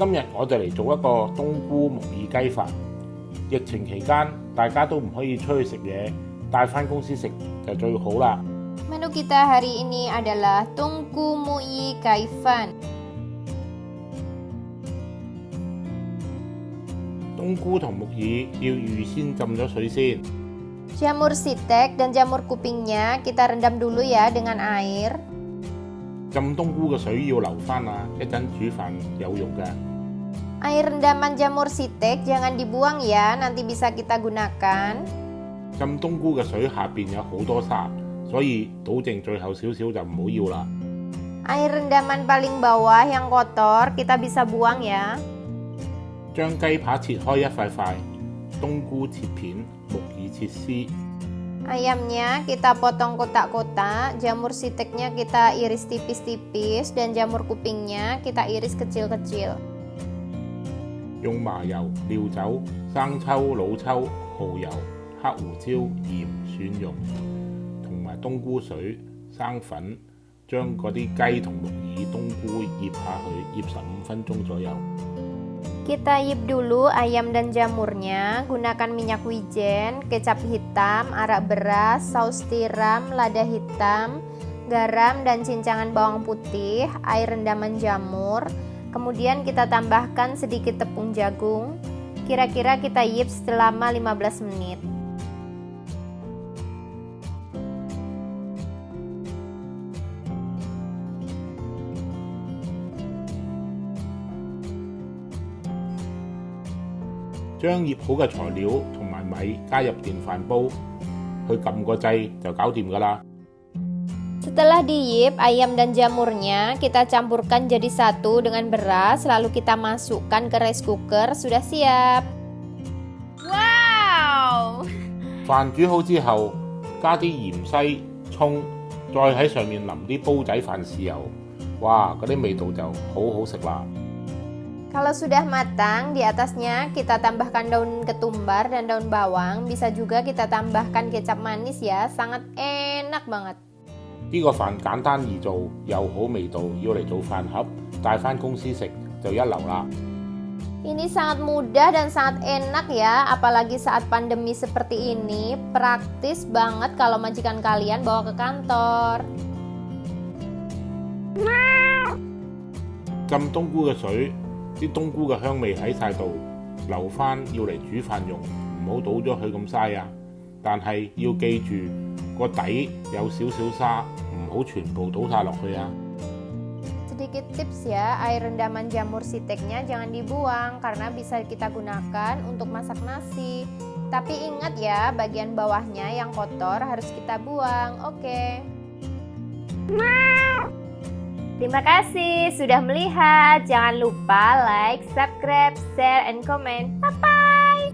今日我哋嚟做一個冬菇木耳雞飯。疫情期間，大家都唔可以出去食嘢，帶返公司食就最好啦。Menu kita hari ini adalah tungku mui kaifan. 冬菇同木耳要預先浸咗水先。 Jamur sitek dan jamur kupingnya kita rendam dulu ya dengan air. 浸冬菇嘅水要留返啊，一陣煮飯有用嘅。 Air rendaman jamur sitek jangan dibuang ya, nanti bisa kita gunakan. 浸冬菇嘅水下邊有好多沙，所以倒剩最後少少就唔好要啦。 Air rendaman paling bawah yang kotor kita bisa buang ya. 將雞扒切開一塊塊，冬菇切片，木耳切絲。 Ayamnya kita potong kotak-kotak, jamur siteknya kita iris tipis-tipis, dan jamur kupingnya kita iris kecil-kecil. 用麻油、料酒、生抽、老抽、蠔油、黑胡椒、鹽、蒜蓉同埋冬菇水、生粉，將嗰啲雞同木耳、冬菇醃下去，醃15分鐘左右。 Kita yip dulu ayam dan jamurnya, gunakan minyak wijen, kecap hitam, arak beras, saus tiram, lada hitam, garam dan cincangan bawang putih, air rendaman jamur. Kemudian kita tambahkan sedikit tepung jagung. Kira-kira kita yip selama 15 menit.將醃好嘅材料同埋米加入電飯煲，去撳個掣就搞掂㗎啦。 Setelah diyip, ayam dan jamurnya kita campurkan jadi satu dengan beras, lalu kita masukkan ke rice cooker, sudah siap. Wow! 飯煮好之後，加啲芫茜、葱，再喺上面淋啲煲仔飯豉油，哇！嗰啲味道就好好食啦。 Kalau sudah matang, di atasnya kita tambahkan daun ketumbar dan daun bawang. Bisa juga kita tambahkan kecap manis ya, sangat enak banget. 呢個飯簡單易做，又好味道，要嚟做飯盒，帶返公司食就一流啦。 Ini sangat mudah dan sangat enak ya, apalagi saat pandemi seperti ini. Praktis banget kalau majikan kalian bawa ke kantor. 浸冬菇嘅水，啲冬菇嘅香味喺晒度，留返要嚟煮飯用，唔好倒咗佢咁嘥啊！但係要記住個底有少少沙，唔好全部倒晒落去啊！ Sedikit tips ya, air rendaman jamur siteknya jangan dibuang karena bisa kita gunakan untuk masak nasi. Tapi ingat ya, bagian bawahnya yang kotor harus kita buang, oke? Terima kasih sudah melihat. Jangan lupa like, subscribe, share, and comment. Bye-bye!